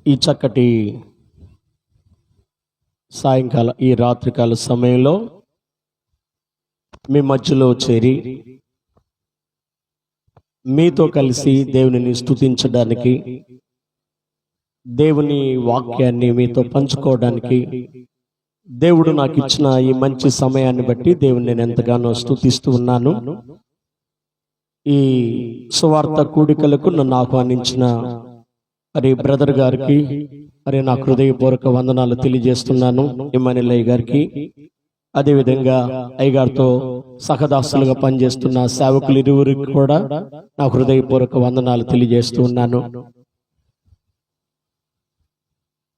ఈ చక్కటి సాయంకాల ఈ రాత్రికాల సమయంలో మీ మధ్యలో చేరి మీతో కలిసి దేవునిని స్తుతించడానికి, దేవుని వాక్యాన్ని మీతో పంచుకోవడానికి దేవుడు నాకు ఇచ్చిన ఈ మంచి సమయాన్ని బట్టి దేవుని నేను ఎంతగానో స్తుతిస్తూ ఉన్నాను. ఈ సువార్త కూడికలకు నన్ను ఆహ్వానించిన మరి బ్రదర్ గారికి మరి నా హృదయపూర్వక వందనాలు తెలియజేస్తున్నాను. ఇమ్మానుయేల్ గారికి, అదేవిధంగా అయ్యగారితో సహదాసులుగా పనిచేస్తున్న సేవకులు ఇరువురికి కూడా నా హృదయపూర్వక వందనాలు తెలియజేస్తూ ఉన్నాను.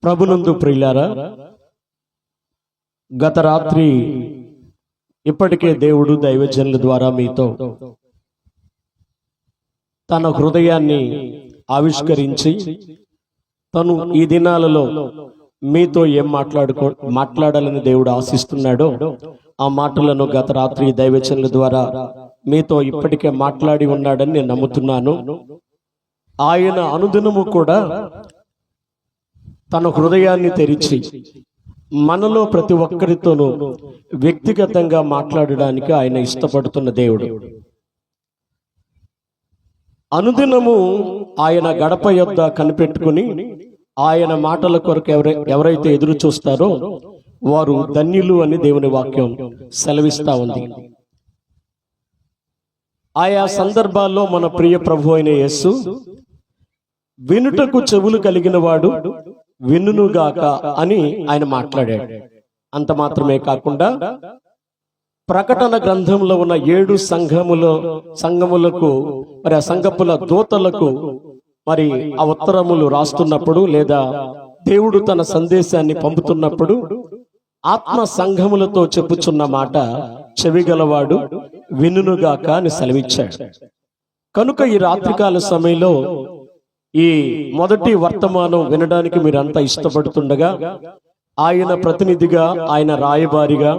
ప్రభునందు ప్రియులారా, గత రాత్రి ఇప్పటికే దేవుడు దైవజనుల ద్వారా మీతో తన హృదయాన్ని ఆవిష్కరించి తను ఈ దినాలలో మీతో ఏం మాట్లాడాలని దేవుడు ఆశిస్తున్నాడో ఆ మాటలను గత రాత్రి దైవజనుల ద్వారా మీతో ఇప్పటికే మాట్లాడి ఉన్నాడని నేను నమ్ముతున్నాను. ఆయన అనుదినము కూడా తన హృదయాన్ని తెరిచి మనలో ప్రతి ఒక్కరితోనూ వ్యక్తిగతంగా మాట్లాడడానికి ఆయన ఇష్టపడుతున్న దేవుడు. అనుదినము ఆయన గడప యొద్ద కనిపెట్టుకుని ఆయన మాటల కొరకు ఎవరైతే ఎదురు చూస్తారో వారు ధన్యులు అని దేవుని వాక్యం సెలవిస్తా ఉంది. ఆయా సందర్భాల్లో మన ప్రియ ప్రభు అయిన యేసు వినుటకు చెవులు కలిగిన వాడు వినుగాక అని ఆయన మాట్లాడాడు. అంత మాత్రమే కాకుండా ప్రకటన గ్రంథంలో ఉన్న 7 సంఘములకు మరి ఆ సంఘపుల దూతలకు మరి ఆ ఉత్తరములు రాస్తున్నప్పుడు లేదా దేవుడు తన సందేశాన్ని పంపుతున్నప్పుడు ఆత్మ సంఘములతో చెప్పుచున్న మాట చెవిగలవాడు వినుగాక అని సెలవిచ్చాడు. కనుక ఈ రాత్రికాల సమయంలో ఈ మొదటి వర్తమానం వినడానికి మీరంతా ఇష్టపడుతుండగా ఆయన ప్రతినిధిగా, ఆయన రాయబారిగా,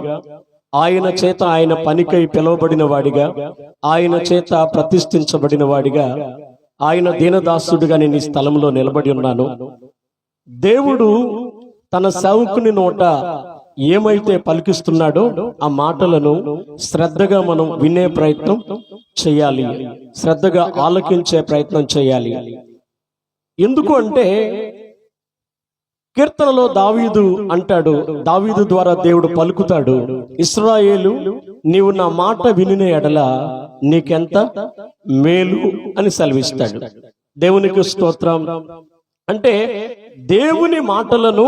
ఆయన చేత ఆయన పనికై పిలువబడిన వాడిగా, ఆయన చేత ప్రతిష్ఠించబడిన వాడిగా, ఆయన దీనదాసుడిగా నేను ఈ స్థలంలో నిలబడి ఉన్నాను. దేవుడు తన సేవకుని నోట ఏమైతే పలికిస్తున్నాడో ఆ మాటలను శ్రద్ధగా మనం వినే ప్రయత్నం చేయాలి, శ్రద్ధగా ఆలకించే ప్రయత్నం చేయాలి. ఎందుకు అంటే కీర్తనలో దావీదు అంటాడు, దావీదు ద్వారా దేవుడు పలుకుతాడు, ఇశ్రాయేలు నీవు నా మాట వినిన ఎడల నీకెంత మేలు అని సెలవిస్తాడు. దేవునికి స్తోత్రం. అంటే దేవుని మాటలను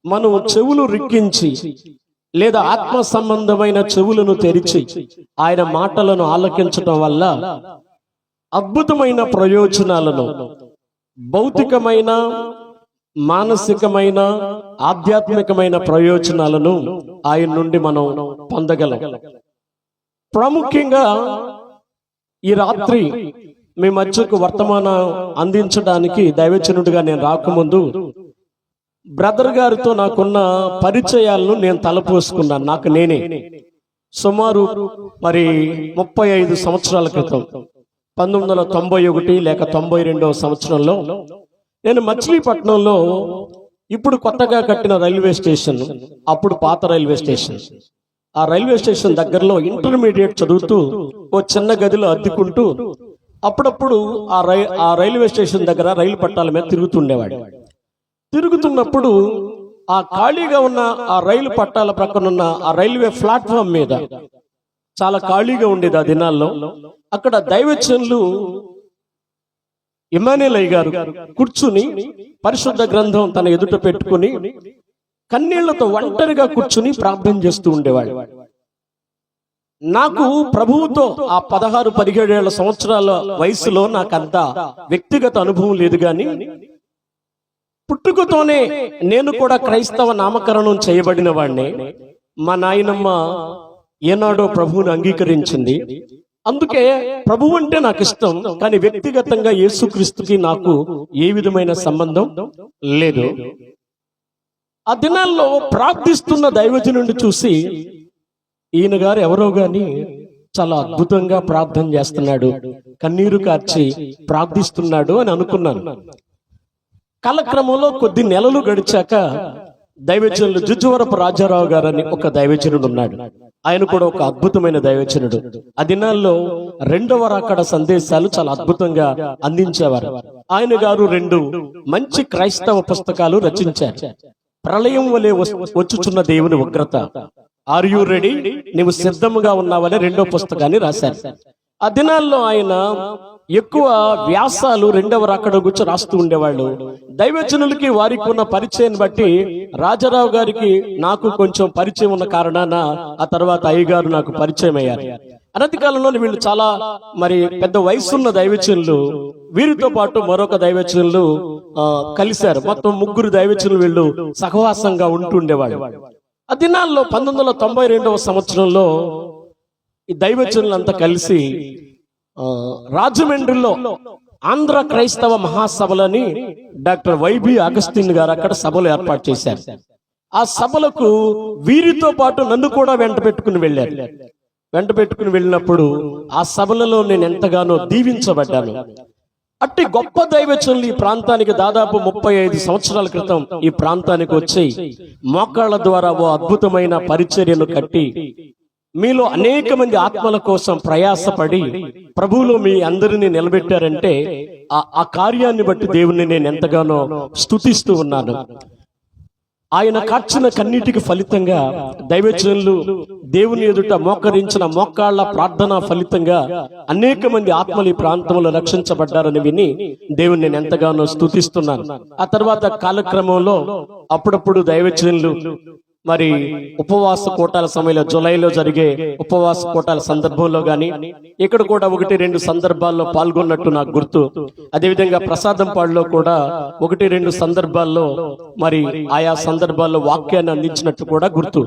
మనం చెవులు రిక్కించి లేదా ఆత్మ సంబంధమైన చెవులను తెరిచి ఆయన మాటలను ఆలకించటం వల్ల అద్భుతమైన ప్రయోజనాలను, భౌతికమైన, మానసికమైన, ఆధ్యాత్మికమైన ప్రయోజనాలను ఆయన నుండి మనం పొందగలం. ప్రాముఖ్యంగా ఈ రాత్రి మీ మధ్యకు వర్తమానం అందించడానికి దైవజనుడిగా నేను రాకముందు బ్రదర్ గారితో నాకున్న పరిచయాలను నేను తలపోసుకున్నాను. నాకు నేనే సుమారు మరి 35 సంవత్సరాల క్రితం 1991 లేక 92వ సంవత్సరంలో నేను మచిలీపట్నంలో ఇప్పుడు కొత్తగా కట్టిన రైల్వే స్టేషన్, అప్పుడు పాత రైల్వే స్టేషన్, ఆ రైల్వే స్టేషన్ దగ్గరలో ఇంటర్మీడియట్ చదువుతూ ఓ చిన్న గదిలో అద్దెకుంటూ అప్పుడప్పుడు ఆ రైల్వే స్టేషన్ దగ్గర రైలు పట్టాల మీద తిరుగుతుండేవాడు. తిరుగుతున్నప్పుడు ఆ ఖాళీగా ఉన్న ఆ రైలు పట్టాల ప్రక్కనున్న ఆ రైల్వే ప్లాట్ఫామ్ మీద చాలా ఖాళీగా ఉండేది ఆ దినాల్లో. అక్కడ దైవజనులు ఇమ్మానుయేల్ గారు కూర్చుని పరిశుద్ధ గ్రంథం తన ఎదుట పెట్టుకుని కన్నీళ్లతో ఒంటరిగా కూర్చుని ప్రార్థన చేస్తూ ఉండేవాడు. నాకు ప్రభువుతో ఆ 16-17 సంవత్సరాల వయసులో నాకంత వ్యక్తిగత అనుభవం లేదు, గాని పుట్టుకతోనే నేను కూడా క్రైస్తవ నామకరణం చేయబడిన వాడిని. మా నాయనమ్మ ఏనాడో ప్రభువుని అంగీకరించింది. అందుకే ప్రభువు అంటే నాకు ఇష్టం, కానీ వ్యక్తిగతంగా యేసుక్రీస్తుకి నాకు ఏ విధమైన సంబంధం లేదు. ఆ దినాల్లో ప్రార్థిస్తున్న దైవజనుడిని చూసి ఈయన గారు ఎవరో గాని చాలా అద్భుతంగా ప్రార్థన చేస్తున్నాడు, కన్నీరు కార్చి ప్రార్థిస్తున్నాడు అని అనుకున్నాను. కాలక్రమంలో కొద్ది నెలలు గడిచాక దైవజనులు జుజ్జువరపు రాజారావు గారని ఒక దైవజనుడు ఉన్నాడు. ఆయన కూడా ఒక అద్భుతమైన దైవజనుడు. ఆ దినాల్లో 2వ రాకడ సందేశాలు చాలా అద్భుతంగా అందించేవారు. ఆయన గారు 2 మంచి క్రైస్తవ పుస్తకాలు రచించారు. ప్రళయం వలె వచ్చుచున్న దేవుని ఉగ్రత, ఆర్ యు రెడీ, నీవు సిద్ధముగా ఉన్నావనే 2వ పుస్తకాన్ని రాశారు. ఆ దినాల్లో ఆయన ఎక్కువ వ్యాసాలు 2వ రాకడ గురించి రాస్తూ ఉండేవాళ్ళు. దైవజనులకి వారికి ఉన్న పరిచయాన్ని బట్టి రాజారావు గారికి నాకు కొంచెం పరిచయం ఉన్న కారణాన ఆ తర్వాత అయ్యగారు నాకు పరిచయం అయ్యారు. అనతి కాలంలో వీళ్ళు చాలా పెద్ద వయసున్న దైవజనులు, వీరితో పాటు మరొక దైవజనులు కలిశారు. మొత్తం 3 దైవజనులు వీళ్ళు సహవాసంగా ఉంటుండేవాళ్ళు. ఆ దినాల్లో 1992వ సంవత్సరంలో ఈ దైవజనులంతా కలిసి రాజమండ్రిలో ఆంధ్ర క్రైస్తవ మహాసభలని డాక్టర్ వైబి అగస్టిన్ గారు అక్కడ సభలు ఏర్పాటు చేశారు. ఆ సభలకు వీరితో పాటు నన్ను కూడా వెంట పెట్టుకుని వెళ్ళినప్పుడు ఆ సభలలో నేను ఎంతగానో దీవించబడ్డాను. అట్టి గొప్ప దైవజనులు ఈ ప్రాంతానికి దాదాపు 35 సంవత్సరాల క్రితం ఈ ప్రాంతానికి వచ్చి మోకాళ్ళ ద్వారా ఓ అద్భుతమైన పరిచర్యను కట్టి మీలో అనేక మంది ఆత్మల కోసం ప్రయాసపడి ప్రభువులో మీ అందరినీ నిలబెట్టారంటే ఆ కార్యాన్ని బట్టి దేవుణ్ణి నేను ఎంతగానో స్తుతిస్తూ ఉన్నాను. ఆయన కార్చిన కన్నీటికి ఫలితంగా దైవజనులు దేవుని ఎదుట మోకరించిన మోకాళ్ళ ప్రార్థన ఫలితంగా అనేక మంది ఆత్మలు ఈ ప్రాంతంలో రక్షించబడ్డారని విని దేవుని నేను ఎంతగానో స్తుతిస్తున్నాను. ఆ తర్వాత కాలక్రమంలో అప్పుడప్పుడు దైవజనులు ఉపవాస కూటాల సమయంలో, జులైలో జరిగే ఉపవాస కూటాల సందర్భంలో గాని ఇక్కడ కూడా 1-2 సందర్భాల్లో పాల్గొన్నట్టు నాకు గుర్తు. అదేవిధంగా ప్రసాదం పాడులో కూడా 1-2 సందర్భాల్లో ఆయా సందర్భాల్లో వాక్యాన్ని అందించినట్టు కూడా గుర్తు.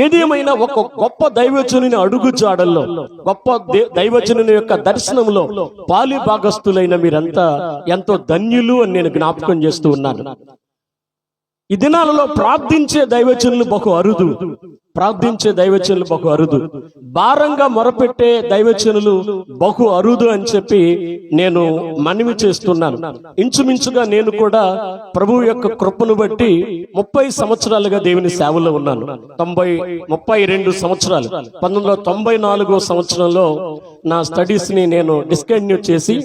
ఏదేమైనా ఒక గొప్ప దైవజనుని అడుగు జాడల్లో, గొప్ప దైవజనుని యొక్క దర్శనంలో పాలి భాగస్తులైన మీరంతా ఎంతో ధన్యులు అని నేను జ్ఞాపకం చేస్తూ ఉన్నాను. ఈ దినాలలో ప్రార్థించే దైవజనులు బహు అరుదు, భారంగా మొరపెట్టే దైవజనులు బహు అరుదు అని చెప్పి నేను మనవి చేస్తున్నాను. ఇంచుమించుగా నేను కూడా ప్రభువు యొక్క కృపను బట్టి 30 సంవత్సరాలుగా దేవుని సేవలో ఉన్నాను. 32 సంవత్సరాలు. 1994వ సంవత్సరంలో నా స్టడీస్ ని నేను డిస్కంటిన్యూ చేసి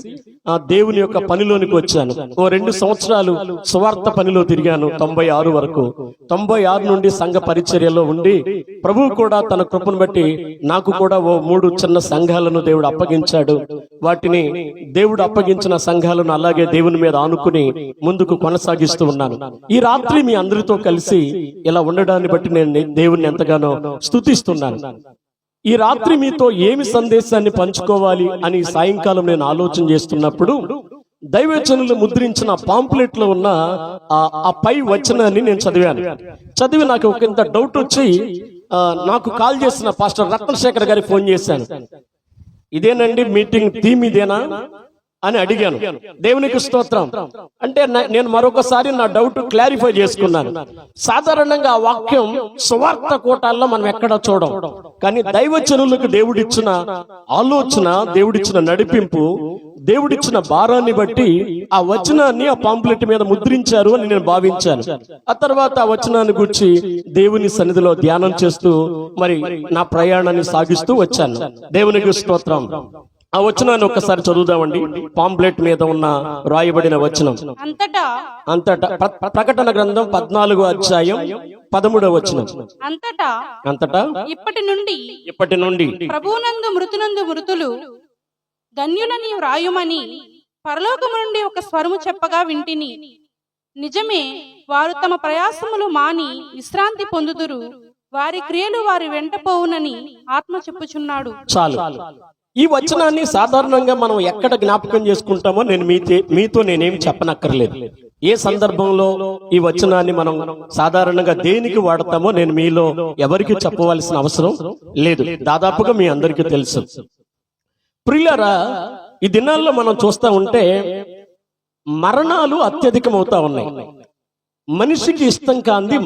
దేవుని యొక్క పనిలోనికి వచ్చాను. ఓ 2 సంవత్సరాలు సువార్త పనిలో తిరిగాను 96 వరకు. 96 నుండి సంఘ పరిచర్యలో ఉండి ప్రభువు కూడా తన కృపను బట్టి నాకు కూడా ఓ 3 చిన్న సంఘాలను దేవుడు అప్పగించాడు. వాటిని దేవుడు అప్పగించిన సంఘాలను అలాగే దేవుని మీద ఆనుకుని ముందుకు కొనసాగిస్తూ ఉన్నాను. ఈ రాత్రి మీ అందరితో కలిసి ఇలా ఉండడాన్ని బట్టి నేను దేవుని ఎంతగానో స్తుతిస్తున్నాను. ఈ రాత్రి మీతో ఏమి సందేశాన్ని పంచుకోవాలి అని సాయంకాలం నేను ఆలోచన చేస్తున్నప్పుడు దైవజనులు ముద్రించిన పాంప్లెట్ లో ఉన్న ఆ పై వచనాన్ని నేను చదివి నాకు ఒక ఇంత డౌట్ వచ్చి నాకు కాల్ చేసిన పాస్టర్ రత్నశేఖర్ గారికి ఫోన్ చేశాను. ఇదేనండి మీటింగ్ థీమ్, ఇదేనా అని అడిగాను. దేవునికి స్తోత్రం. అంటే నేను మరొకసారి నా డౌట్ క్లారిఫై చేసుకున్నాను. సాధారణంగా ఆ వాక్యం సువార్త కూటాల్లో మనం ఎక్కడ చూడం, కానీ దైవజనులకు దేవుడిచ్చిన ఆలోచన, దేవుడిచ్చిన నడిపింపు, దేవుడిచ్చిన భారాన్ని బట్టి ఆ వచనాన్ని ఆ పాంప్లెట్ మీద ముద్రించారు అని నేను భావించాను. ఆ తర్వాత ఆ వచనాన్ని గురించి దేవుని సన్నిధిలో ధ్యానం చేస్తూ నా ప్రయాణాన్ని సాగిస్తూ వచ్చాను. దేవునికి స్తోత్రం. ఆ వచనాన్ని ఒక్కసారి చదువుదామండి. పాంప్లెట్ మీద ఉన్న రాయబడిన వచనం అంతటా ప్రకటన గ్రంథం 14వ అధ్యాయం 13వ వచనం. అంతటా ఇప్పటి నుండి ప్రభువునందు మృతులు ధన్యులని వ్రాయుమని పరలోకము నుండి ఒక స్వరము చెప్పగా వింటిని. నిజమే, వారు తమ ప్రయాసములు మాని విశ్రాంతి పొందుదురు, వారి క్రియలు వారి వెంట పోవునని ఆత్మ చెప్పుచున్నాడు. చాలు. ఈ వచనాన్ని సాధారణంగా మనం ఎక్కడ జ్ఞాపకం చేసుకుంటామో మీతో నేనేం చెప్పనక్కర్లేదు. ఏ సందర్భంలో ఈ వచనాన్ని మనం సాధారణంగా దేనికి వాడతామో నేను మీలో ఎవరికి చెప్పవలసిన అవసరం లేదు. దాదాపుగా మీ అందరికీ తెలుసు. ప్రియులారా, ఈ దినాల్లో మనం చూస్తా ఉంటే మరణాలు అత్యధికమవుతా ఉన్నాయి. మనిషికి ఇష్టం కాంది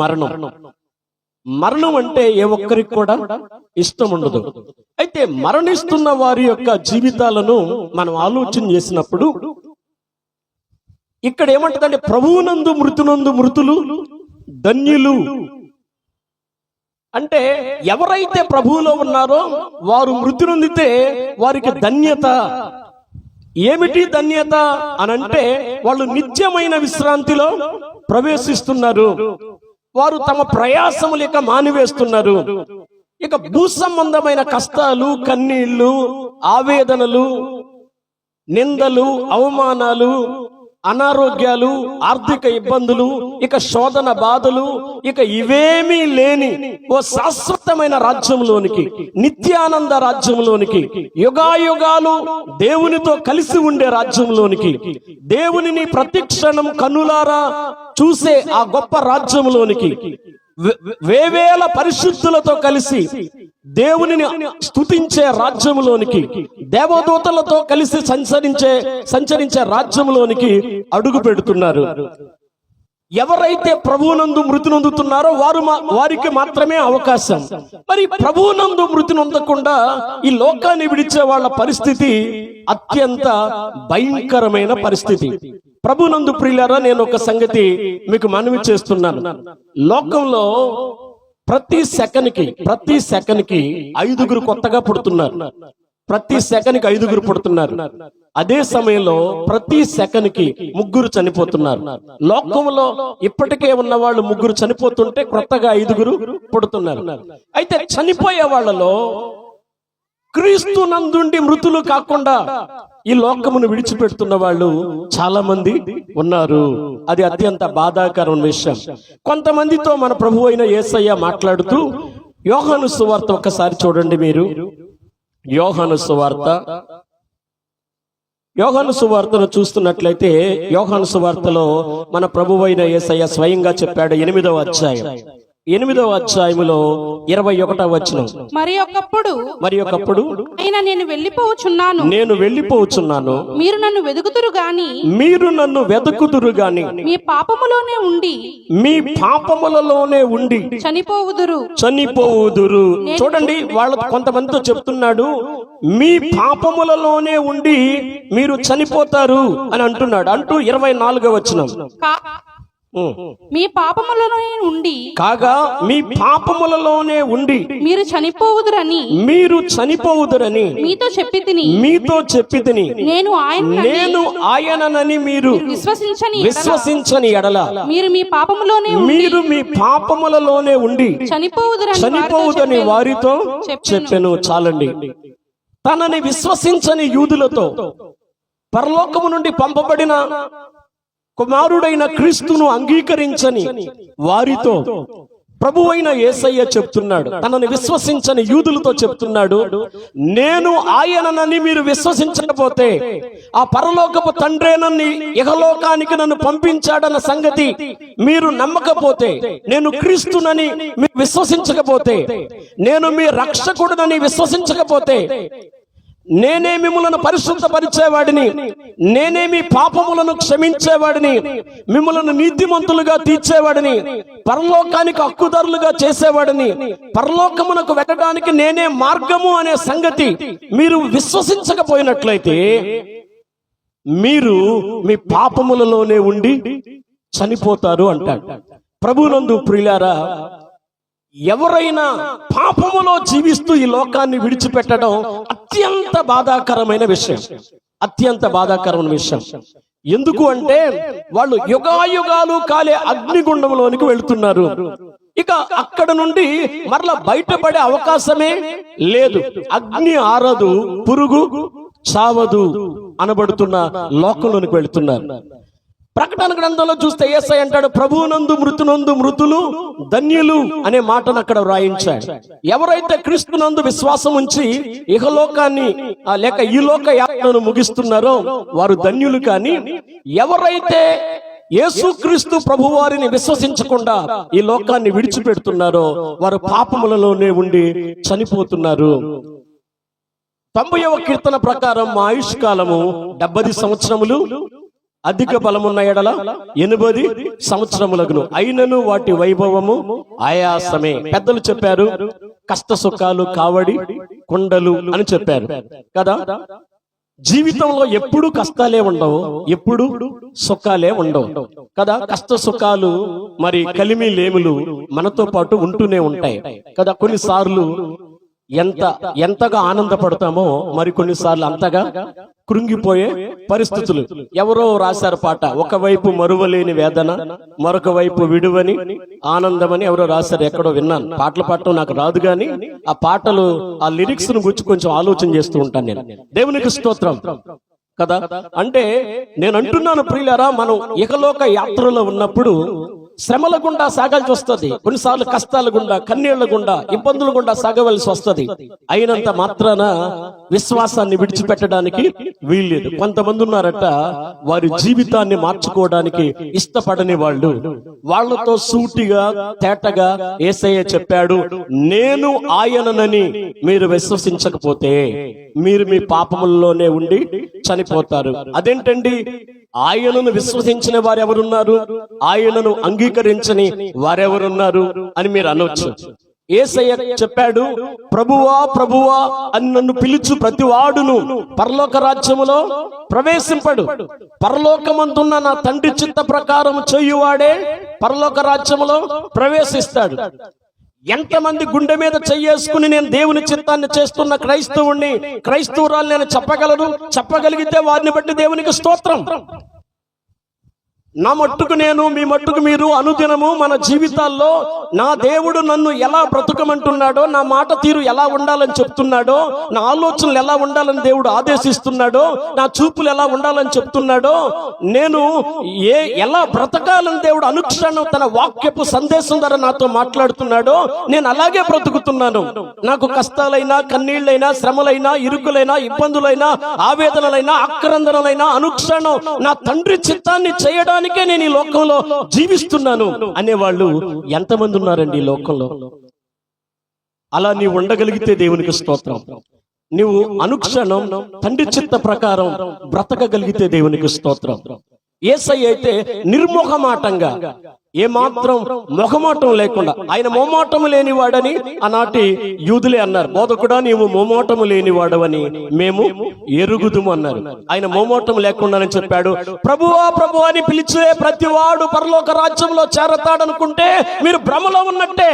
మరణం అంటే ఏ ఒక్కరికి కూడా ఇష్టం ఉండదు. అయితే మరణిస్తున్న వారి యొక్క జీవితాలను మనం ఆలోచన చేసినప్పుడు ఇక్కడ ఏమంటుందంటే ప్రభువునందు మృతులు ధన్యులు. అంటే ఎవరైతే ప్రభువులో ఉన్నారో వారు మృతి నొందితే వారికి ధన్యత. ఏమిటి ధన్యత అనంటే వాళ్ళు నిత్యమైన విశ్రాంతిలో ప్రవేశిస్తున్నారు. వారు తమ ప్రయాసములు ఇక మానివేస్తున్నారు. ఇక భూ సంబంధమైన కష్టాలు, కన్నీళ్లు, ఆవేదనలు, నిందలు, అవమానాలు, అనారోగ్యాలు, ఆర్థిక ఇబ్బందులు, ఇక శోధన బాధలు, ఇక ఇవేమీ లేని ఓ శాశ్వతమైన రాజ్యంలోనికి, నిత్యానంద రాజ్యంలోనికి, యుగాయుగాలు దేవునితో కలిసి ఉండే రాజ్యంలోనికి, దేవునిని ప్రతిక్షణం కన్నులారా చూసే ఆ గొప్ప రాజ్యంలోనికి, వేవేల పరిశుద్ధులతో కలిసి దేవునిని స్తుతించే రాజ్యంలోనికి, దేవదూతలతో కలిసి సంచరించే రాజ్యంలోనికి అడుగు పెడుతున్నారు. ఎవరైతే ప్రభువునందు మృతి నొందుతున్నారో వారికి మాత్రమే అవకాశం. మరి ప్రభువునందు మృతి నొందకుండా ఈ లోకాన్ని విడిచే వాళ్ళ పరిస్థితి అత్యంత భయంకరమైన పరిస్థితి. ప్రభునందు ప్రియులారా, నేను ఒక సంగతి మీకు మనవి చేస్తున్నాను. లోకంలో ప్రతి సెకన్కి 5 కొత్తగా పుడుతున్నారు. ప్రతి సెకన్కి 5 పుడుతున్నారు. అదే సమయంలో ప్రతి సెకన్కి 3 చనిపోతున్నారు. లోకంలో ఇప్పటికే ఉన్న వాళ్ళు 3 చనిపోతుంటే కొత్తగా 5 పుడుతున్నారు. అయితే చనిపోయే వాళ్ళలో క్రీస్తు నందుండి మృతులు కాకుండా ఈ లోకమును విడిచిపెడుతున్న వాళ్ళు చాలా మంది ఉన్నారు. అది అత్యంత బాధాకరమైన విషయం. కొంతమందితో మన ప్రభు అయిన యేసయ్య మాట్లాడుతూ, యోహాను సువార్త ఒక్కసారి చూడండి మీరు. యోహాను సువార్తను చూస్తున్నట్లయితే, యోహాను సువార్తలో మన ప్రభు అయిన యేసయ్య స్వయంగా చెప్పాడు. 8వ అధ్యాయం 8వ అధ్యాయములో 21వ వచనం, మరి ఒకప్పుడు అయినా నేను వెళ్ళిపోవచ్చున్నాను, మీరు నన్ను వెదుకుదురు గాని మీ పాపములలోనే ఉండి చనిపోవుదురు. చూడండి, వాళ్ళ కొంతమందితో చెప్తున్నాడు, మీ పాపములలోనే ఉండి మీరు చనిపోతారు అని అంటున్నాడు. అంటూ 24వ వచనం, మీ పాపములలోనే ఉండి మీరు చనిపోవుదురని మీతో చెప్పి తిని నేను ఆయననని మీరు విశ్వసించని ఎడల మీరు మీ పాపములలోనే ఉండి చనిపోవుదని వారితో చెప్పెను. చాలండి. తనని విశ్వసించని యూదులతో, పరలోకము నుండి పంపబడిన కుమారుడైన క్రీస్తును అంగీకరించని వారితో ప్రభువైన యేసయ్య చెప్తున్నాడు. తనని విశ్వసించని యూదులతో చెప్తున్నాడు, నేను ఆయననని మీరు విశ్వసించకపోతే, ఆ పరలోకపు తండ్రేనని ఇహలోకానికి నన్ను పంపించాడన్న సంగతి మీరు నమ్మకపోతే, నేను క్రీస్తునని మీరు విశ్వసించకపోతే, నేను మీ రక్షకుడునని విశ్వసించకపోతే, నేనే మిమ్ములను పరిశుద్ధపరిచేవాడిని, నేనే మీ పాపములను క్షమించేవాడిని, మిమ్ములను నీతిమంతులుగా తీర్చేవాడిని, పరలోకానికి హక్కుదారులుగా చేసేవాడిని, పరలోకమునకు వెళ్ళడానికి నేనే మార్గము అనే సంగతి మీరు విశ్వసించకపోయినట్లయితే మీరు మీ పాపములలోనే ఉండి చనిపోతారు అంటాడు. ప్రభునందు ప్రియులారా, ఎవరైనా పాపములో జీవిస్తూ ఈ లోకాన్ని విడిచిపెట్టడం అత్యంత బాధాకరమైన విషయం. ఎందుకు అంటే వాళ్ళు యుగాయుగాలు కాలే అగ్నిగుండంలోనికి వెళుతున్నారు. ఇక అక్కడ నుండి మరలా బయటపడే అవకాశమే లేదు. అగ్ని ఆరదు, పురుగు చావదు అనబడుతున్న లోకంలోనికి వెళుతున్నారు. ప్రకటన గ్రంథంలో చూస్తే యేసయ్య అంటాడు, ప్రభువునందు మృతులు ధన్యులు అనే మాటను అక్కడ వ్రాయించాడు. ఎవరైతే క్రీస్తునందు విశ్వాసం ఉంచి ఇహలోకాన్ని లేక ఈ లోక యాత్రను ముగిస్తున్నారో వారు ధన్యులు. కానీ ఎవరైతే యేసుక్రీస్తు ప్రభువారిని విశ్వసించకుండా ఈ లోకాన్ని విడిచిపెడుతున్నారో వారు పాపములలోనే ఉండి చనిపోతున్నారు. 90వ కీర్తన ప్రకారం మా ఆయుష్కాలము 70 సంవత్సరములు, అధిక బలమున్న ఎడల 80 సంవత్సరములగును, అయినను వాటి వైభవము ఆయాసమే. పెద్దలు చెప్పారు, కష్ట సుఖాలు కావడి కుండలు అని చెప్పారు కదా. జీవితంలో ఎప్పుడు కష్టాలే ఉండవు, ఎప్పుడు సుఖాలే ఉండవు కదా. కష్ట సుఖాలు మరి కలిమి లేములు మనతో పాటు ఉంటూనే ఉంటాయి కదా. కొన్నిసార్లు ఎంతగా ఆనందపడతామో మరి కొన్నిసార్లు అంతగా కృంగిపోయే పరిస్థితులు. ఎవరో రాశారు పాట, ఒకవైపు మరువలేని వేదన, మరొక వైపు విడువని ఆనందమని ఎవరో రాశారు. ఎక్కడో విన్నాను. పాటలు పాడటం నాకు రాదు గాని ఆ పాటలు, ఆ లిరిక్స్ ను గురించి కొంచెం ఆలోచన చేస్తూ ఉంటాను నేను. దేవునికి స్తోత్రం కదా. అంటే నేను అంటున్నాను ప్రియులారా, మనం ఇహలోక యాత్రలో ఉన్నప్పుడు శ్రమల గుండా సాగాల్సి వస్తుంది. కొన్నిసార్లు కష్టాల గుండా, కన్నీళ్ల గుండా, ఇబ్బందుల గుండా సాగవలసి వస్తుంది. అయినంత మాత్రాన విశ్వాసాన్ని విడిచిపెట్టడానికి వీల్లేదు. కొంతమంది ఉన్నారట, వారి జీవితాన్ని మార్చుకోవడానికి ఇష్టపడని వాళ్ళు. వాళ్లతో సూటిగా తేటగా యేసయ్య చెప్పాడు, నేను ఆయననని మీరు విశ్వసించకపోతే మీరు మీ పాపముల్లోనే ఉండి చనిపోతారు. అదేంటండి, ఆయనను విశ్వసించిన వారెవరున్నారు, ఆయనను అంగీకరించని వారెవరున్నారు అని మీరు అనొచ్చు. యేసయ్య చెప్పాడు, ప్రభువా ప్రభువా అని నన్ను పిలుచు ప్రతి వాడును పరలోక రాజ్యములో ప్రవేశింపడు. పరలోకమందున్న నా తండ్రి చిత్త ప్రకారం చేయువాడే పరలోక రాజ్యములో ప్రవేశిస్తాడు. ఎంతమంది గుండె మీద చెయ్యేసుకుని నేను దేవుని చిత్తాన్ని చేస్తున్న క్రైస్తవుణ్ణి, క్రైస్తవురాలు నేను చెప్పగలిగితే వారిని బట్టి దేవునికి స్తోత్రం. నా మట్టుకు నేను, మీ మట్టుకు మీరు అనుదినము మన జీవితాల్లో నా దేవుడు నన్ను ఎలా బ్రతుకమంటున్నాడో, నా మాట తీరు ఎలా ఉండాలని చెప్తున్నాడో, నా ఆలోచనలు ఎలా ఉండాలని దేవుడు ఆదేశిస్తున్నాడో, నా చూపులు ఎలా ఉండాలని చెప్తున్నాడో, నేను ఎలా బ్రతకాలని దేవుడు అనుక్షణం తన వాక్యపు సందేశం ద్వారా నాతో మాట్లాడుతున్నాడో నేను అలాగే బ్రతుకుతున్నాను. నాకు కష్టాలైనా, కన్నీళ్ళైనా, శ్రమలైనా, ఇరుకులైనా, ఇబ్బందులైనా, ఆవేదనలైనా, ఆక్రందనలైనా అనుక్షణం నా తండ్రి చిత్తాన్ని చేయడానికి నేను ఈ లోకంలో జీవిస్తున్నాను అనేవాళ్ళు ఎంతమంది ఉన్నారండి ఈ లోకంలో? అలా నీవు ఉండగలిగితే దేవునికి స్తోత్రం. నీవు అనుక్షణం తండ్రి చిత్త ప్రకారం బ్రతకగలిగితే దేవునికి స్తోత్రం. యేసయ్య అయితే నిర్మోహమాటంగా, ఏమాత్రం మొహమాటం లేకుండా, ఆయన మోమాటము లేనివాడని ఆనాటి యూదులే అన్నారు. బోధకుడా నీవు మోమాటము లేనివాడవని మేము ఎరుగుదుము అన్నారు. ఆయన మోమాటం లేకుండానే చెప్పాడు, ప్రభువా ప్రభువా అని పిలిచే ప్రతివాడు పరలోక రాజ్యంలో చేరతాడనుకుంటే మీరు భ్రమలో ఉన్నట్టే.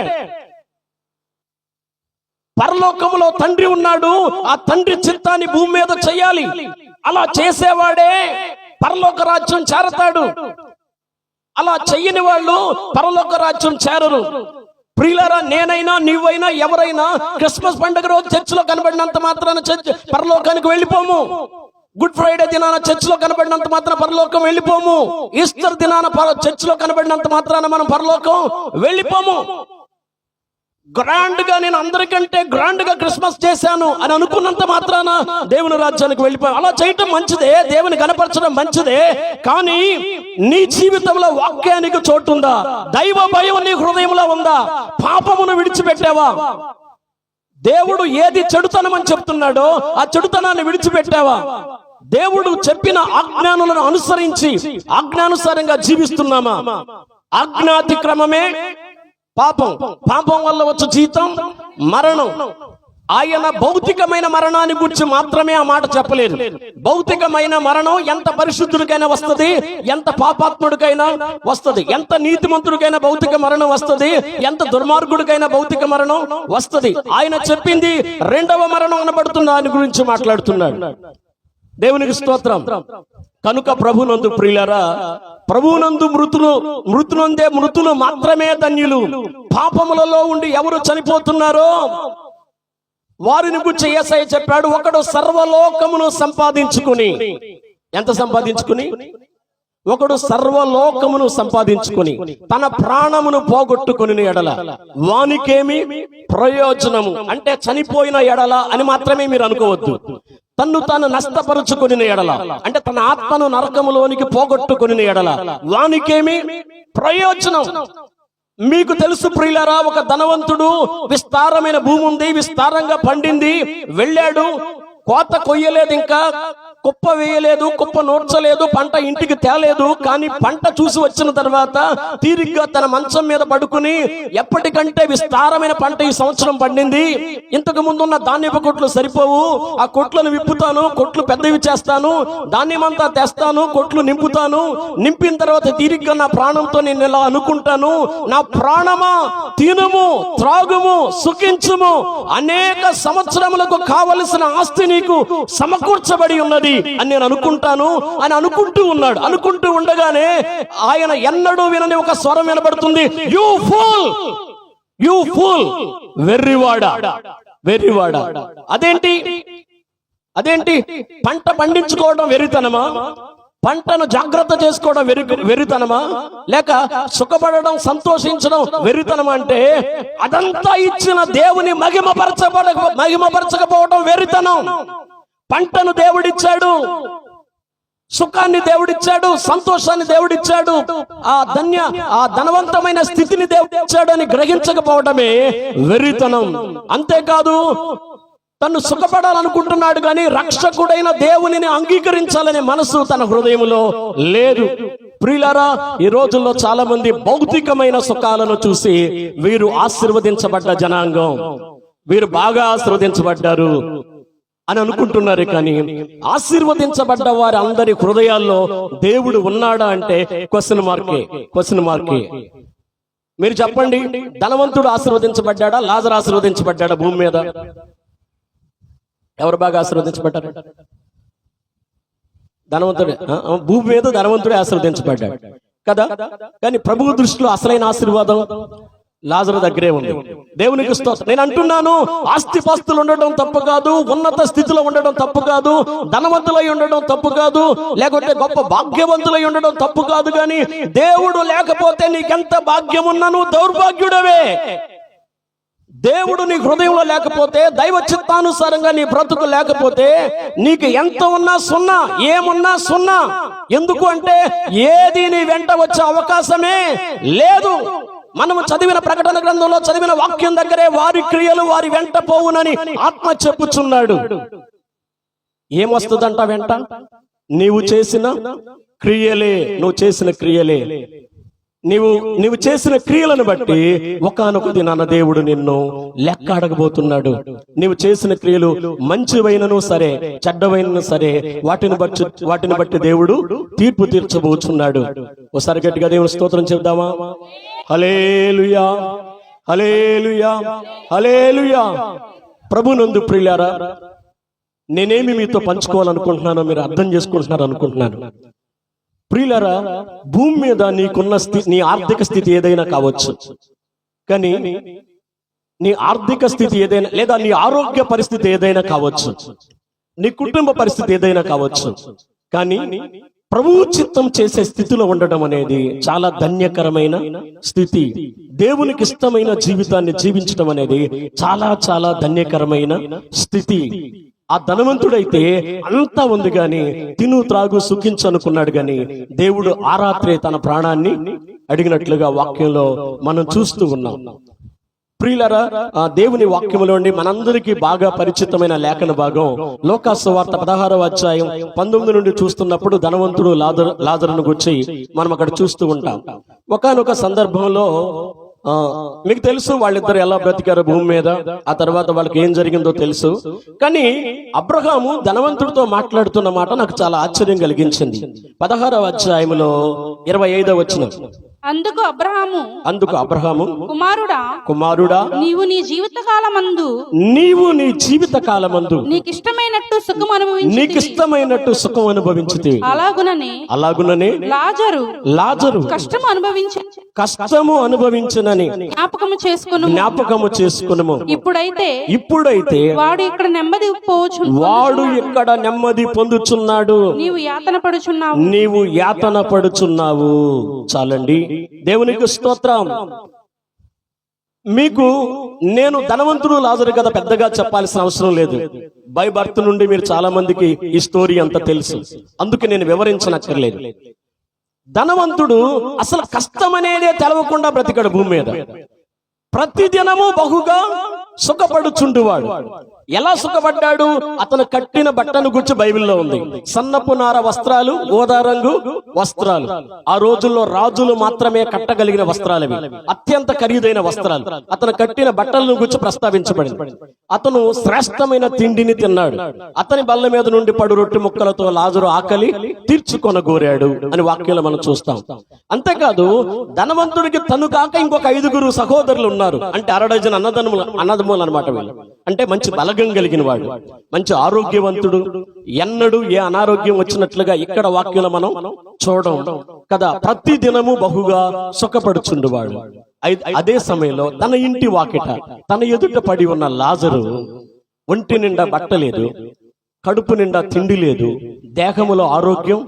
పరలోకములో తండ్రి ఉన్నాడు, ఆ తండ్రి చిత్తాన్ని భూమి మీద చేయాలి. అలా చేసేవాడే పరలోక రాజ్యం చేరతాడు. అలా చెయ్యని వాళ్ళు పరలోక రాజ్యం చేరరు. ప్రియులారా, నేనైనా నీవైనా ఎవరైనా క్రిస్మస్ పండుగ రోజు చర్చిలో కనబడినంత మాత్రాన పరలోకానికి వెళ్ళిపోము. గుడ్ ఫ్రైడే దినాన చర్చిలో కనబడినంత మాత్రాన పరలోకం వెళ్ళిపోము. ఈస్టర్ దినాన చర్చిలో కనబడినంత మాత్రాన మనం పరలోకం వెళ్ళిపోము. గ్రాండ్ గా నేను అందరికంటే గ్రాండ్ గా క్రిస్మస్ చేశాను అని అనుకున్నంత మాత్రాన దేవుని రాజ్యానికి వెళ్ళిపోయాను. అలా చేయటం మంచిదే, దేవుని కనపరచడం మంచిదే. కానీ నీ జీవితంలో వాక్యానికి చోటుందా? దైవ భయం నీ హృదయంలో ఉందా? పాపమును విడిచిపెట్టావా? దేవుడు ఏది చెడుతనమని చెప్తున్నాడో ఆ చెడుతనాన్ని విడిచిపెట్టావా? దేవుడు చెప్పిన ఆజ్ఞానులను అనుసరించి ఆజ్ఞానుసారంగా జీవిస్తున్నామా? ఆజ్ఞాతిక్రమమే పాపం. పాపం వల్ల వచ్చే జీతం మరణం. ఆయన భౌతికమైన మరణాన్ని గురించి మాత్రమే ఆ మాట చెప్పలేదు. భౌతికమైన మరణం ఎంత పరిశుద్ధుడికైనా వస్తుంది, ఎంత పాపాత్ముడికైనా వస్తుంది, ఎంత నీతిమంతుడికైనా భౌతిక మరణం వస్తుంది, ఎంత దుర్మార్గుడికైనా భౌతిక మరణం వస్తుంది. ఆయన చెప్పింది రెండవ మరణం అనబడుతున్న దాని గురించి మాట్లాడుతున్నాడు. దేవునికి స్తోత్రం. కనుక ప్రభునందు ప్రియులారా, ప్రభునందు మృతులందే మృతులు మాత్రమే ధన్యులు. పాపములలో ఉండి ఎవరు చనిపోతున్నారో వారిని గురించి యేసయ్య చెప్పాడు, ఒకడు సర్వలోకమును సంపాదించుకుని, ఎంత సంపాదించుకుని? ఒకడు సర్వలోకమును సంపాదించుకుని తన ప్రాణమును పోగొట్టుకుని ఎడల వానికేమి ప్రయోజనము? అంటే చనిపోయిన ఎడల అని మాత్రమే మీరు అనుకోవద్దు. తన్ను తాను నష్టపరుచుకుని ఎడల అంటే తన ఆత్మను నరకములోనికి పోగొట్టుకుని ఎడల వానికేమి ప్రయోజనం? మీకు తెలుసు ప్రియులారా, ఒక ధనవంతుడు, విస్తారమైన భూమి ఉంది, విస్తారంగా పండింది, వెళ్ళాడు, కోత కొయ్యలేదు, ఇంకా కుప్ప వేయలేదు, కుప్ప నూర్చలేదు, పంట ఇంటికి తేలేదు. కానీ పంట చూసి వచ్చిన తర్వాత తీరిగ్గా తన మంచం మీద పడుకుని ఎప్పటికంటే విస్తారమైన పంట ఈ సంవత్సరం పండింది, ఇంతకు ముందున్న ధాన్యపు కొట్లు సరిపోవు, ఆ కొట్లను విప్పుతాను, కొట్లు పెద్దవి చేస్తాను, ధాన్యమంతా తెస్తాను, కొట్లు నింపుతాను, నింపిన తర్వాత తీరిగ్గా నా ప్రాణంతో నేను ఇలా అనుకుంటాను, నా ప్రాణమా తినుము త్రాగుము సుఖించుము, అనేక సంవత్సరములకు కావలసిన ఆస్తి నీకు సమకూర్చబడి ఉన్నది అని నేను అనుకుంటాను అని అనుకుంటూ ఉన్నాడు. అనుకుంటూ ఉండగానే ఆయన ఎన్నడూ వినని ఒక స్వరం వినబడుతుంది, యు ఫూల్, యు ఫూల్, వెర్రివాడా, వెర్రివాడా. అదేంటి పంట పండించుకోవడం వెర్రితనమా? పంటను జాగ్రత్త చేసుకోవడం వెర్రితనమా? లేక సుఖపడడం వెర్రితనమా? అంటే అదంతా ఇచ్చిన దేవుని మహిమపరచకపోవడం వెర్రితనం. పంటను దేవుడిచ్చాడు, సుఖాన్ని దేవుడిచ్చాడు, సంతోషాన్ని దేవుడిచ్చాడు, ఆ ధనవంతమైన స్థితిని దేవుడిచ్చాడు అని గ్రహించకపోవడమే వెర్రితనం. అంతేకాదు, తను సుఖపడాలనుకుంటున్నాడు కానీ రక్షకుడైన దేవునిని అంగీకరించాలనే మనసు తన హృదయంలో లేదు. ప్రియులారా, ఈ రోజుల్లో చాలా మంది భౌతికమైన సుఖాలను చూసి వీరు ఆశీర్వదించబడ్డ జనాంగం, వీరు బాగా ఆశీర్వదించబడ్డారు అని అనుకుంటున్నారు. కానీ ఆశీర్వదించబడ్డ వారి అందరి హృదయాల్లో దేవుడు ఉన్నాడా అంటే క్వశ్చన్ మార్కే. మీరు చెప్పండి, ధనవంతుడు ఆశీర్వదించబడ్డాడా, లాజరు ఆశీర్వదించబడ్డాడా? భూమి మీద ఎవరు బాగా ఆశీర్వదించబడ్డారు? ధనవంతుడే. భూమి మీద ధనవంతుడే ఆశీర్వదించబడ్డాడు కదా. కానీ ప్రభువు దృష్టిలో అసలైన ఆశీర్వాదం లాజరు దగ్గరే ఉంది. దేవునికి స్తోత్రం. నేను అంటున్నాను, ఆస్తిపాస్తులు ఉండడం తప్పు కాదు, ఉన్నత స్థితిలో ఉండడం తప్పు కాదు, ధనవంతులై ఉండడం తప్పు కాదు, లేకపోతే గొప్ప భాగ్యవంతులై ఉండడం తప్పు కాదు. కానీ దేవుడు లేకపోతే నీకెంత భాగ్యం ఉన్నా నువ్వు దౌర్భాగ్యుడవే. దేవుడు నీ హృదయంలో లేకపోతే, దైవ చిత్తానుసారంగా నీ బ్రతుకు లేకపోతే నీకు ఎంత ఉన్నా సున్నా, ఏమున్నా సున్నా. ఎందుకు అంటే ఏది నీ వెంట వచ్చే అవకాశమే లేదు. మనము చదివిన ప్రకటన గ్రంథంలో చదివిన వాక్యం దగ్గరే వారి క్రియలు వారి వెంట పోవునని ఆత్మ చెప్పుచున్నాడు. ఏమొస్తుందంట వెంట? నీవు చేసిన క్రియలే. నీవు చేసిన క్రియలను బట్టి ఒకానొక దినాన దేవుడు నిన్ను లెక్క అడగబోతున్నాడు. నీవు చేసిన క్రియలు మంచివైనను సరే, చెడ్డవైనను సరే, వాటిని బట్టి దేవుడు తీర్పు తీర్చబోతున్నాడు. ఒకసారి గట్టిగా దేవుని స్తోత్రం చెప్దామా? హల్లెలూయా, హల్లెలూయా, హల్లెలూయా. ప్రభునందు ప్రియులారా, నేనేమి మీతో పంచుకోవాలనుకుంటున్నానో మీరు అర్థం చేసుకుంటున్నారు అనుకుంటున్నాను. ప్రియులారా, భూమి మీద నీకున్న నీ ఆర్థిక స్థితి ఏదైనా కావచ్చు, కానీ నీ ఆర్థిక స్థితి ఏదైనా, లేదా నీ ఆరోగ్య పరిస్థితి ఏదైనా కావచ్చు, నీ కుటుంబ పరిస్థితి ఏదైనా కావచ్చు, కానీ ప్రభువు చిత్తం చేసే స్థితిలో ఉండడం అనేది చాలా ధన్యకరమైన స్థితి. దేవునికి ఇష్టమైన జీవితాన్ని జీవించడం అనేది చాలా చాలా ధన్యకరమైన స్థితి. ఆ ధనవంతుడైతే అంతా ఉంది గాని తిను త్రాగు సుఖించు అనుకున్నాడు గాని దేవుడు ఆ రాత్రే తన ప్రాణాన్ని అడిగినట్లుగా వాక్యంలో మనం చూస్తూ ఉన్నాం. ప్రియులారా, ఆ దేవుని వాక్యములోని మనందరికీ బాగా పరిచితమైన లేఖన భాగం లోకాసు వార్త 16వ అధ్యాయం 19 నుండి చూస్తున్నప్పుడు ధనవంతుడు లాజరును గురించి మనం అక్కడ చూస్తూ ఉంటాం. ఒకానొక సందర్భంలో మీకు తెలుసు వాళ్ళిద్దరు ఎలా బ్రతికారు భూమి మీద, ఆ తర్వాత వాళ్ళకి ఏం జరిగిందో తెలుసు. కానీ అబ్రహాము ధనవంతుడితో మాట్లాడుతున్న మాట నాకు చాలా ఆశ్చర్యం కలిగించింది. 16వ అధ్యాయంలో 25వ వచనం. అందుకు అబ్రహాము కుమారుడా నీవు నీ జీవిత కాలమందు నీకిష్టమైనట్టు సుఖం అనుభవించితే అలాగుననే లాజరు కష్టము అనుభవించునని జ్ఞాపకము చేసుకొనుము. ఇప్పుడైతే వాడు ఇక్కడ నెమ్మది పొందుచున్నాడు, నీవు యాతన పడుచున్నావు. చాలండి, దేవునికి స్తోత్రం. మీకు నేను ధనవంతుడు లాజరు కదా పెద్దగా చెప్పాల్సిన అవసరం లేదు. బై బర్త్ నుండి మీరు చాలా మందికి ఈ స్టోరీ అంతా తెలుసు, అందుకే నేను వివరించనక్కర్లేదు. ధనవంతుడు అసలు కష్టం అనేదే తెలవకుండా బ్రతికాడు భూమి మీద. ప్రతిదినము బహుగా సుఖపడుచుండువాడు. ఎలా సుఖపడ్డాడు? అతను కట్టిన బట్టను గురించి బైబిల్లో ఉంది. సన్నపు నార వస్త్రాలు, ఊదా రంగు వస్త్రాలు. ఆ రోజుల్లో రాజులు మాత్రమే కట్టగలిగిన వస్త్రాలు అవి, అత్యంత ఖరీదైన వస్త్రాలు. అతను కట్టిన బట్టలను గురించి ప్రస్తావించబడింది. అతను శ్రేష్టమైన తిండిని తిన్నాడు. అతని బల్ల మీద నుండి పడు రొట్టె ముక్కలతో లాజరు ఆకలి తీర్చుకొనగోరాడు అని వాక్యంలో మనం చూస్తాం. అంతేకాదు, ధనవంతుడికి తను కాక ఇంకొక 5 సహోదరులు ఉన్నారు. అంటే 6 అన్నదమ్ములు అన్నమాట వీళ్ళు. అంటే మంచి బలగం కలిగిన వాడు, మంచి ఆరోగ్యవంతుడు, ఎన్నడూ ఏ అనారోగ్యం వచ్చినట్లుగా ఇక్కడ వాక్యంలో మనం చూడడం కదా. ప్రతి దినము బహుగా సుఖపడుచుండువాడు. అదే సమయంలో తన ఇంటి వాకిట తన ఎదుట పడి ఉన్న లాజరు ఒంటి నిండా బట్ట లేదు, కడుపు నిండా తిండి లేదు, దేహములో ఆరోగ్యం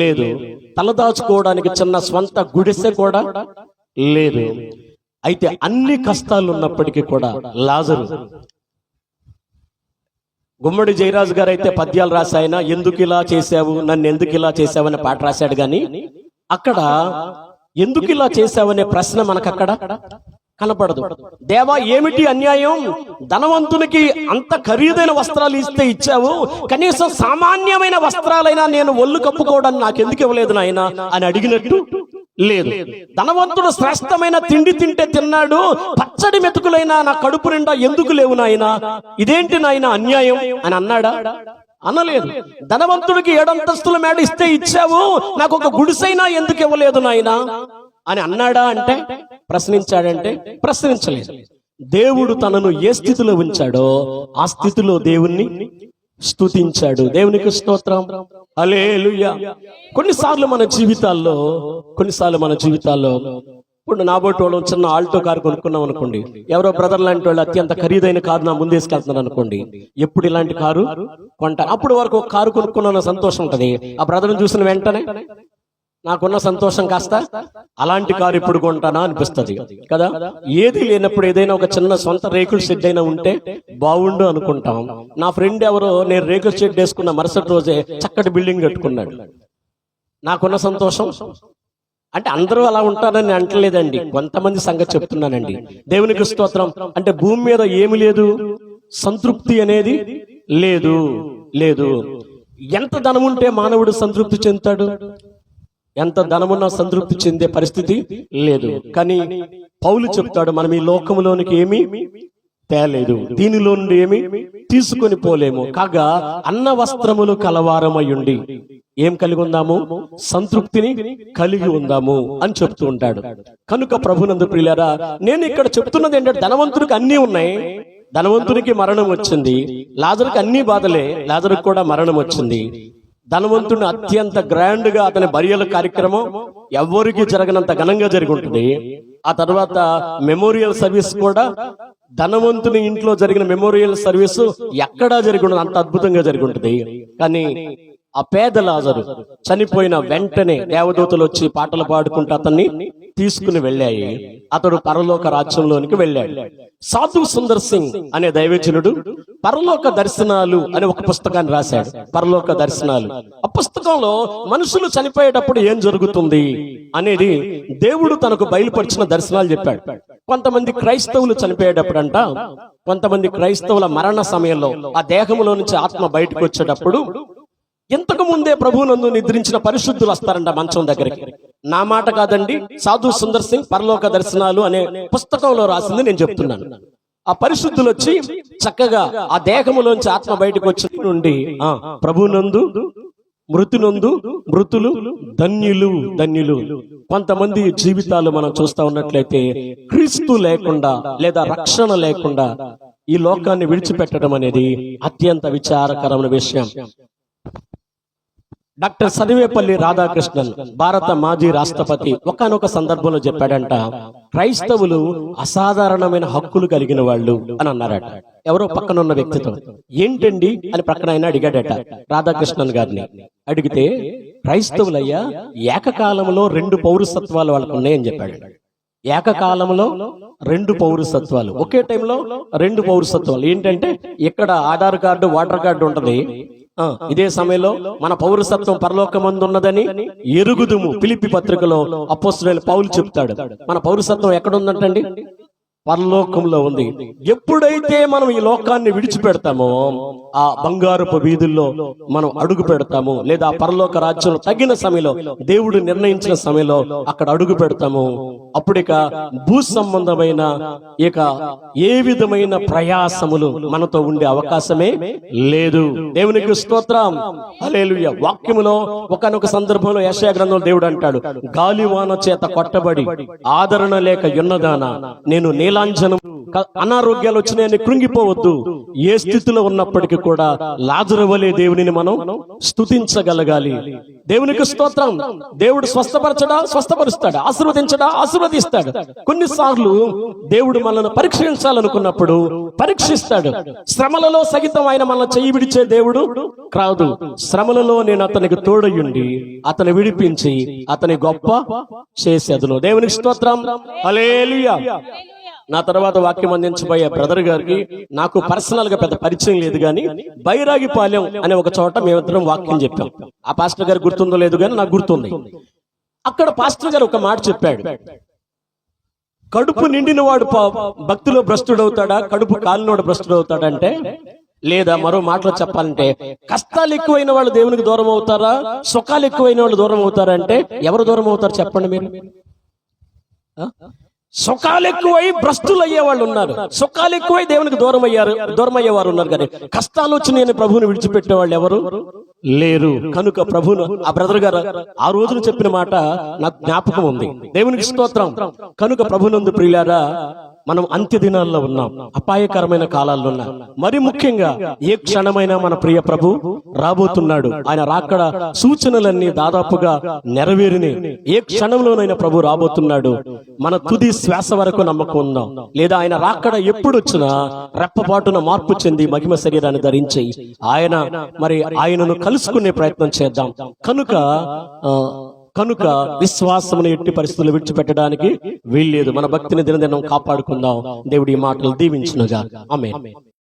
లేదు, తలదాచుకోవడానికి చిన్న స్వంత గుడిసె కూడా లేదు. అయితే అన్ని కష్టాలు ఉన్నప్పటికీ కూడా లాజరు, గుమ్మడి జయరాజు గారు అయితే పద్యాలు రాసాయన, ఎందుకు ఇలా చేశావు, నన్ను ఎందుకు ఇలా చేశావు అనే పాట రాశాడు. గాని అక్కడ ఎందుకు ఇలా చేశావనే ప్రశ్న మనకు అక్కడ కనపడదు. దేవా, ఏమిటి అన్యాయం? ధనవంతునికి అంత ఖరీదైన వస్త్రాలు ఇస్తే ఇచ్చావు, కనీసం సామాన్యమైన వస్త్రాలైనా నేను ఒళ్ళు కప్పుకోవడానికి నాకెందుకు ఇవ్వలేదు నాయన అని అడిగినట్టు లేదు. ధనవంతుడు శ్రేష్టమైన తిండి తింటే తిన్నాడు, పచ్చడి మెతుకులైనా నా కడుపు నిండా ఎందుకు లేవు నాయన, ఇదేంటి నాయన అన్యాయం అని అన్నాడా? అనలేదు. ధనవంతుడికి 7 అంతస్తుల మేడ ఇస్తే ఇచ్చావు, నాకు ఒక గుడిసైనా ఎందుకు ఇవ్వలేదు నాయన అని అన్నాడా? అంటే ప్రశ్నించాడంటే ప్రశ్నించలేదు. దేవుడు తనను ఏ స్థితిలో ఉంచాడో ఆ స్థితిలో దేవుణ్ణి స్తుతించాడు. దేవునికి స్తోత్రం, హల్లెలూయా. కొన్నిసార్లు మన జీవితాల్లో ఇప్పుడు నాబోటి వాళ్ళు చిన్న ఆల్టో కారు కొనుక్కున్నాం అనుకోండి, ఎవరో బ్రదర్ లాంటి వాళ్ళు అత్యంత ఖరీదైన కారు నా ముందేసుకెళ్తున్నారు అనుకోండి, ఎప్పుడు ఇలాంటి కారు కొంటారు. అప్పుడు వరకు ఒక కారు కొనుక్కున్న సంతోషం ఉంటది, ఆ బ్రదర్ని చూసిన వెంటనే నాకున్న సంతోషం కాస్త అలాంటి కారు ఇప్పుడు కొంటానా అనిపిస్తుంది కదా. ఏది లేనప్పుడు ఏదైనా ఒక చిన్న సొంత రేకుల షెడ్ అయినా ఉంటే బాగుండు అనుకుంటాం. నా ఫ్రెండ్ ఎవరో నేను రేకుల షెడ్ వేసుకున్న మరుసటి రోజే చక్కటి బిల్డింగ్ కట్టుకున్నాడు. నాకున్న సంతోషం అంటే అందరూ అలా ఉంటారని అంటలేదండి, కొంతమంది సంగతి చెప్తున్నానండి. దేవునికి స్తోత్రం. అంటే భూమి మీద ఏమి లేదు, సంతృప్తి అనేది లేదు. ఎంత ధనం ఉంటే మానవుడు సంతృప్తి చెందుతాడు? ఎంత ధనమున్నా సంతృప్తి చెందే పరిస్థితి లేదు. కానీ పౌలు చెప్తాడు, మనం ఈ లోకములోనికి ఏమీ తేలేదు, దీనిలో నుండి ఏమి తీసుకొని పోలేము, కాగా అన్న వస్త్రములు కలవారమయ్యుండి ఏం కలిగి ఉందాము? సంతృప్తిని కలిగి ఉందాము అని చెప్తూ ఉంటాడు. కనుక ప్రభునందు ప్రియులారా, నేను ఇక్కడ చెప్తున్నది ఏంటంటే, ధనవంతుడికి అన్ని ఉన్నాయి, ధనవంతునికి మరణం వచ్చింది. లాజరుకి అన్ని బాధలే, లాజరుకు కూడా మరణం వచ్చింది. ధనవంతుడిని అత్యంత గ్రాండ్ గా అతని బరియల కార్యక్రమం ఎవరికి జరగనంత ఘనంగా జరిగి ఉంటుంది. ఆ తర్వాత మెమోరియల్ సర్వీస్ కూడా, ధనవంతుని ఇంట్లో జరిగిన మెమోరియల్ సర్వీస్ ఎక్కడా జరిగి ఉండదు, అంత అద్భుతంగా జరిగి ఉంటుంది. కానీ ఆ పేద లాజరు చనిపోయిన వెంటనే దేవదూతలు వచ్చి పాటలు పాడుకుంటూ అతన్ని తీసుకుని వెళ్ళాయి. అతడు పరలోక రాజ్యంలోనికి వెళ్ళాడు. సాధు సుందర్ సింగ్ అనే దైవజనుడు పరలోక దర్శనాలు అనే ఒక పుస్తకాన్ని రాశాడు. పరలోక దర్శనాలు. ఆ పుస్తకంలో మనుషులు చనిపోయేటప్పుడు ఏం జరుగుతుంది అనేది దేవుడు తనకు బయలుపరిచిన దర్శనాలు చెప్పాడు. కొంతమంది క్రైస్తవులు చనిపోయేటప్పుడు అంట, కొంతమంది క్రైస్తవుల మరణ సమయంలో ఆ దేహంలో నుంచి ఆత్మ బయటకు వచ్చేటప్పుడు ఇంతకు ముందే ప్రభువునందు నిద్రించిన పరిశుద్ధులు వస్తారంట మంచం దగ్గరికి. నా మాట కాదండి, సాధు సుందర్ సింగ్ పరలోక దర్శనాలు అనే పుస్తకంలో రాసింది నేను చెప్తున్నాను. ఆ పరిశుద్ధులు వచ్చి చక్కగా ఆ దేహములోంచి ఆత్మ బయటకు వచ్చి నుండి ప్రభువునందు మృతులు ధన్యులు. కొంతమంది జీవితాలు మనం చూస్తా ఉన్నట్లయితే క్రీస్తు లేకుండా లేదా రక్షణ లేకుండా ఈ లోకాన్ని విడిచిపెట్టడం అనేది అత్యంత విచారకరమైన విషయం. డాక్టర్ సర్వేపల్లి రాధాకృష్ణన్, భారత మాజీ రాష్ట్రపతి, ఒకానొక సందర్భంలో చెప్పాడంట, క్రైస్తవులు అసాధారణమైన హక్కులు కలిగిన వాళ్ళు అని అన్నారట. ఎవరో పక్కనున్న వ్యక్తితో ఏంటండి అని ప్రక్కన ఆయన అడిగాడట రాధాకృష్ణన్ గారిని. అడిగితే, క్రైస్తవులయ్యా ఏకకాలంలో 2 పౌరసత్వాలు వాళ్ళకు ఉన్నాయని చెప్పాడు. ఏకకాలంలో 2 పౌరసత్వాలు, ఒకే టైంలో 2 పౌరసత్వాలు. ఏంటంటే ఇక్కడ ఆధార్ కార్డు, ఓటర్ కార్డు ఉంటది, ఇదే సమయంలో మన పౌరసత్వం పరలోకమందు ఉన్నదని ఎరుగుదుము. ఫిలిప్పీ పత్రికలో అపోస్తలుడైన పౌలు చెప్తాడు. మన పౌరసత్వం ఎక్కడ ఉందంటండి? పరలోకంలో ఉంది. ఎప్పుడైతే మనం ఈ లోకాన్ని విడిచిపెడతామో ఆ బంగారపు వీధుల్లో మనం అడుగు పెడతాము, లేదా పరలోక రాజ్యంలో తగిన సమయంలో దేవుడు నిర్ణయించిన సమయంలో అక్కడ అడుగు పెడతాము. అప్పుడిక భూ సంబంధమైన ఇక ఏ విధమైన ప్రయాసములు మనతో ఉండే అవకాశమే లేదు. దేవునికి స్తోత్రం, హల్లెలూయా. వాక్యములో ఒకానొక సందర్భంలో యెషయా గ్రంథంలో దేవుడు అంటాడు, గాలివాన చేత కొట్టబడి ఆదరణ లేక యున్నదానా, నేను నీలాంజనం అనారోగ్యాలు వచ్చినాయని కృంగిపోవద్దు. ఏ స్థితిలో ఉన్నప్పటికీ కూడా లాజరు వలె దేవునిని మనం స్తుతించగలగాలి. దేవునికి స్తోత్రం. దేవుడు స్వస్థపరచడా, స్వస్థపరుస్తాడు. ఆశీర్వదించడా, ఆశీర్వదిస్తాడు. కొన్నిసార్లు దేవుడు మనల్ని పరీక్షించాలనుకున్నప్పుడు పరీక్షిస్తాడు. శ్రమలలో సహితం ఆయన మనల్ని చెయ్యి విడిచే దేవుడు కాదు. శ్రమలలో నేను అతనికి తోడయుండి అతని విడిపించి అతని గొప్ప చేసేదను. దేవునికి స్తోత్రం, హల్లెలూయా. నా తర్వాత వాక్యం అందించబోయే బ్రదర్ గారికి నాకు పర్సనల్ గా పెద్ద పరిచయం లేదు, కానీ బైరాగిపాలెం అనే ఒక చోట మేమిద్దరం వాక్యం చెప్పాం. ఆ పాస్టర్ గారు గుర్తుందో లేదు కానీ నాకు గుర్తుంది. అక్కడ పాస్టర్ గారు ఒక మాట చెప్పాడు, కడుపు నిండిన వాడు భక్తిలో భ్రష్టుడవుతాడా, కడుపు కాలినోడు భ్రష్టుడవుతాడంటే, లేదా మరో మాటలో చెప్పాలంటే కష్టాలు ఎక్కువైన వాళ్ళు దేవునికి దూరం అవుతారా, సుఖాలు ఎక్కువైన వాళ్ళు దూరం అవుతారా అంటే ఎవరు దూరం అవుతారు చెప్పండి మీరు? సుఖాలు ఎక్కువై భ్రష్టులు అయ్యే వాళ్ళు ఉన్నారు, సుఖాలు ఎక్కువై దేవునికి దూరం అయ్యేవారు ఉన్నారు, కానీ కష్టాలు వచ్చి నేను ప్రభువుని విడిచిపెట్టే వాళ్ళు ఎవరు లేరు. కనుక ప్రభువును ఆ బ్రదర్ గారు ఆ రోజున చెప్పిన మాట నాకు జ్ఞాపకం ఉంది. దేవునికి స్తోత్రం. కనుక ప్రభునందు ప్రియులారా, మనం అంత్య దినాల్లో ఉన్నాం, అపాయకరమైన కాలాల్లో ఉన్నాం. మరి ముఖ్యంగా ఏ క్షణమైనా మన ప్రియ ప్రభు రాబోతున్నాడు. ఆయన రాకడ సూచనలన్నీ దాదాపుగా నెరవేరిని. ఏ క్షణంలోనైనా ప్రభు రాబోతున్నాడు. మన తుది శ్వాస వరకు నమ్మకం ఉందాం. లేదా ఆయన రాకడ ఎప్పుడు వచ్చినా రెప్పపాటున మార్పు చెంది మహిమ శరీరాన్ని ధరించి ఆయనను కలుసుకునే ప్రయత్నం చేద్దాం. కనుక విశ్వాసమును ఎట్టి పరిస్థితులు విడిచిపెట్టడానికి వీల్లేదు. మన భక్తిని దినదినం కాపాడుకుందాం. దేవుడి మాటలు దీవించునుగా. ఆమేన్.